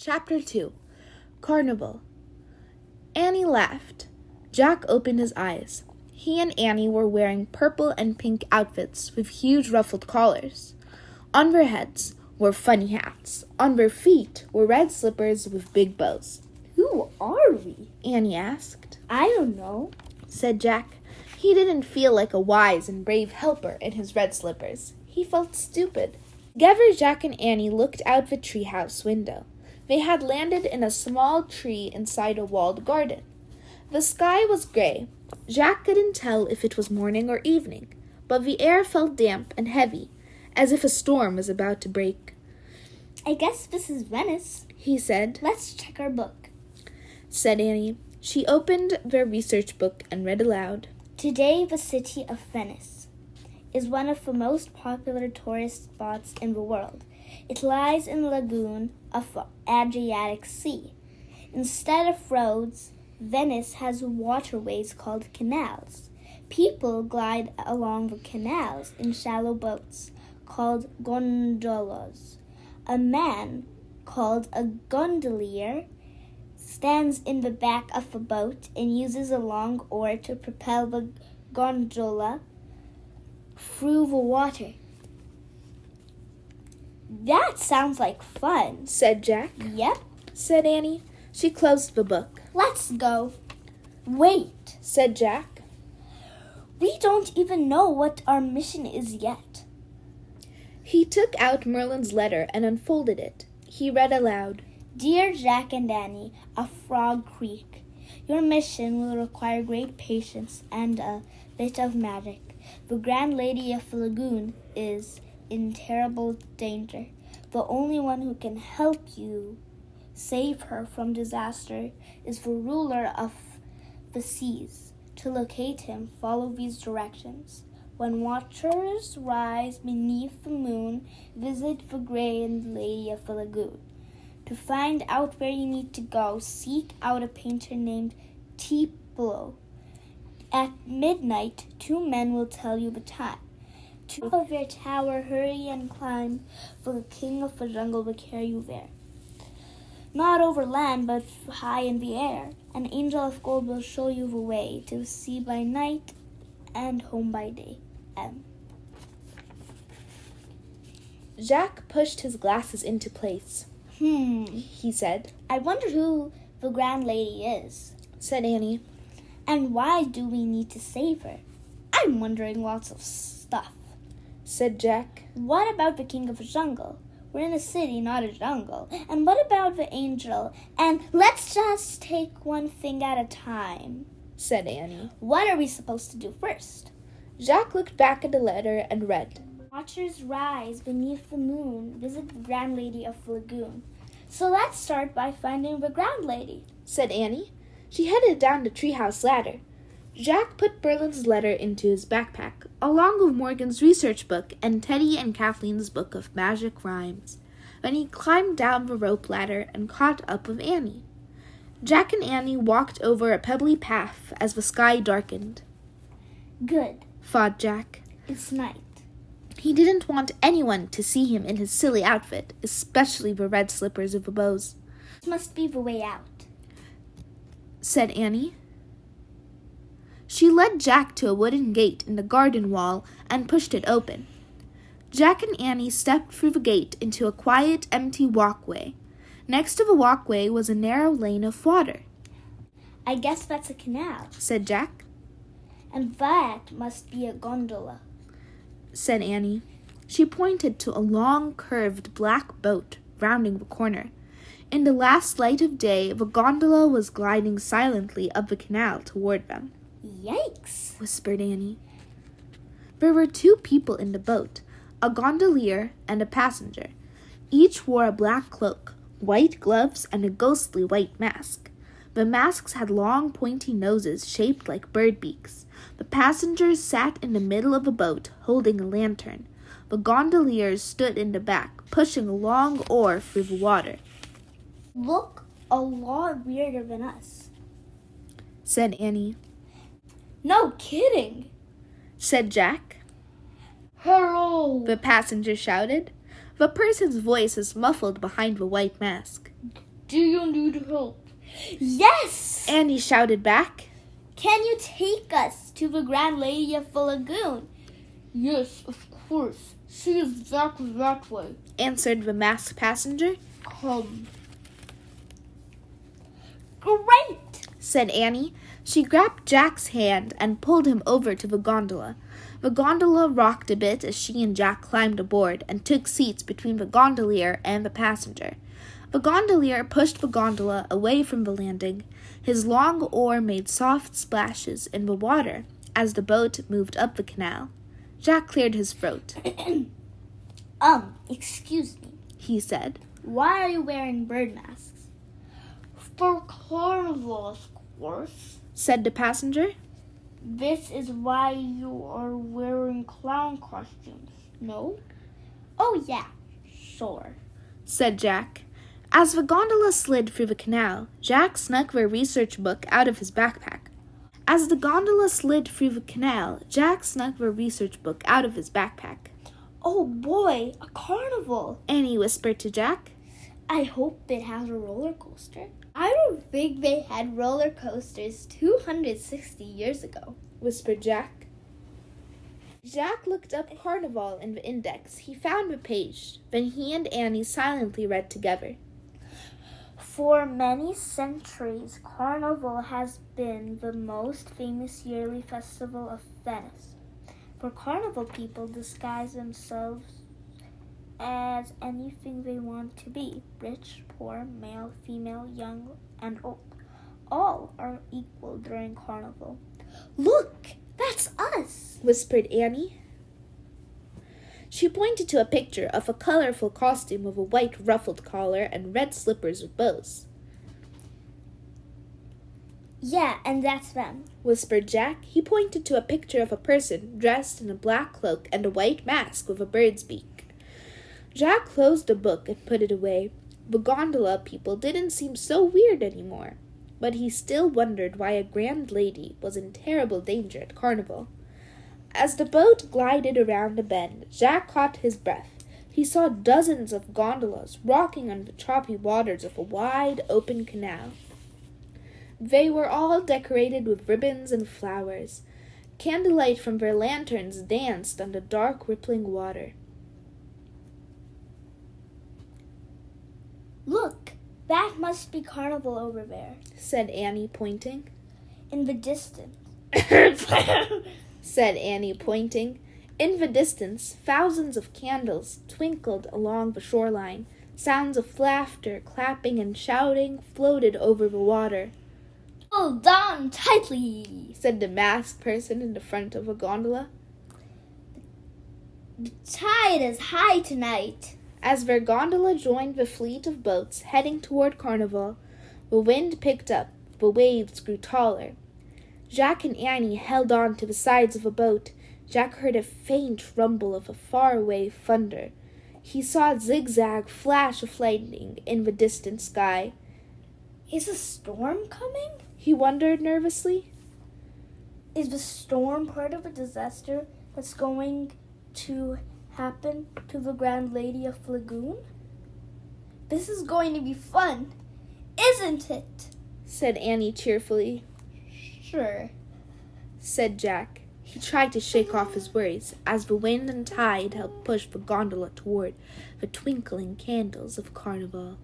Chapter 2 Carnival. Annie laughed. Jack opened his eyes. He and Annie were wearing purple and pink outfits with huge ruffled collars. On their heads were funny hats. On their feet were red slippers with big bows. "Who are we?" Annie asked. "I don't know," said Jack. He didn't feel like a wise and brave helper in his red slippers. He felt stupid. Together, Jack and Annie looked out the treehouse window. They had landed in a small tree inside a walled garden. The sky was gray. Jack couldn't tell if it was morning or evening, but the air felt damp and heavy, as if a storm was about to break. "I guess this is Venice," he said. "Let's check our book," said Annie. She opened their research book and read aloud. "Today, the city of Venice is one of the most popular tourist spots in the world. It lies in the lagoon of the Adriatic Sea. Instead of roads, Venice has waterways called canals. People glide along the canals in shallow boats called gondolas. A man called a gondolier stands in the back of the boat and uses a long oar to propel the gondola through the water." "That sounds like fun," said Jack. "Yep," said Annie. She closed the book. "Let's go." "Wait," said Jack. "We don't even know what our mission is yet." He took out Merlin's letter and unfolded it. He read aloud. "Dear Jack and Annie of Frog Creek, your mission will require great patience and a bit of magic. The Grand Lady of the Lagoon is in terrible danger. The only one who can help you save her from disaster is the ruler of the seas. To locate him, follow these directions. When waters rise beneath the moon, visit the Grand Lady of the Lagoon. To find out where you need to go, seek out a painter named Tiplo. At midnight, 2 men will tell you the time. To of your tower, hurry and climb, for the king of the jungle will carry you there. Not over land, but high in the air. An angel of gold will show you the way to sea by night and home by day. M." Jack pushed his glasses into place. He said. "I wonder who the Grand Lady is," said Annie. "And why do we need to save her?" "I'm wondering lots of stuff," said Jack. "What about the king of the jungle? We're in a city, not a jungle. And what about the angel? And let's just take one thing at a time," said Annie. "What are we supposed to do first?" Jack looked back at the letter and read. "Waters rise beneath the moon. Visit the Grand Lady of the Lagoon." "So let's start by finding the Grand Lady," said Annie. She headed down the treehouse ladder. Jack put Merlin's letter into his backpack, along with Morgan's research book and Teddy and Kathleen's book of magic rhymes. Then he climbed down the rope ladder and caught up with Annie. Jack and Annie walked over a pebbly path as the sky darkened. "Good," thought Jack. "It's night." He didn't want anyone to see him in his silly outfit, especially the red slippers with the bows. "This must be the way out," said Annie. She led Jack to a wooden gate in the garden wall and pushed it open. Jack and Annie stepped through the gate into a quiet, empty walkway. Next to the walkway was a narrow lane of water. "I guess that's a canal," said Jack. "And that must be a gondola," said Annie. She pointed to a long, curved black boat rounding the corner. In the last light of day, the gondola was gliding silently up the canal toward them. "Yikes," whispered Annie. There were 2 people in the boat, a gondolier and a passenger. Each wore a black cloak, white gloves, and a ghostly white mask. The masks had long, pointy noses shaped like bird beaks. The passengers sat in the middle of the boat, holding a lantern. The gondoliers stood in the back, pushing a long oar through the water. "Look a lot weirder than us," said Annie. "No kidding," said Jack. "Hello," the passenger shouted. The person's voice was muffled behind the white mask. Do you need help? Yes! Annie shouted back. Can you take us to the Grand Lady of the Lagoon? Yes, of course. She is exactly that way, answered the masked passenger. Come. Great, said Annie. She grabbed Jack's hand and pulled him over to the gondola. The gondola rocked a bit as she and Jack climbed aboard and took seats between the gondolier and the passenger. The gondolier pushed the gondola away from the landing. His long oar made soft splashes in the water as the boat moved up the canal. Jack cleared his throat. Excuse me, he said. Why are you wearing bird masks? For Carnival, of course, said the passenger. This is why you are wearing clown costumes, no? Oh, yeah, sure, said Jack. As the gondola slid through the canal, Jack snuck the research book out of his backpack. Oh boy, a carnival, Annie whispered to Jack. I hope it has a roller coaster. I don't think they had roller coasters 260 years ago, whispered Jack. Jack looked up Carnival in the index. He found the page. Then he and Annie silently read together. For many centuries, Carnival has been the most famous yearly festival of Venice. For Carnival, people disguise themselves as anything they want to be. Rich, poor, male, female, young, and old. All are equal during Carnival. Look, that's us, whispered Annie. She pointed to a picture of a colorful costume with a white ruffled collar and red slippers with bows. Yeah, and that's them, whispered Jack. He pointed to a picture of a person dressed in a black cloak and a white mask with a bird's beak. Jack closed the book and put it away. The gondola people didn't seem so weird anymore, but he still wondered why a grand lady was in terrible danger at Carnival. As the boat glided around a bend, Jack caught his breath. He saw dozens of gondolas rocking on the choppy waters of a wide, open canal. They were all decorated with ribbons and flowers. Candelight from their lanterns danced on the dark, rippling water. Look, that must be Carnival over there, said Annie, pointing. In the distance. said Annie, pointing. In the distance, thousands of candles twinkled along the shoreline. Sounds of laughter, clapping, and shouting floated over the water. Hold on tightly, said the masked person in the front of a gondola. The tide is high tonight. As their gondola joined the fleet of boats heading toward Carnival, the wind picked up, the waves grew taller. Jack and Annie held on to the sides of a boat. Jack heard a faint rumble of a faraway thunder. He saw a zigzag flash of lightning in the distant sky. Is a storm coming? He wondered nervously. Is the storm part of a disaster that's going to happen to the Grand Lady of the Lagoon? This is going to be fun, isn't it? said Annie cheerfully. Sure, said Jack. He tried to shake off his worries as the wind and tide helped push the gondola toward the twinkling candles of Carnival.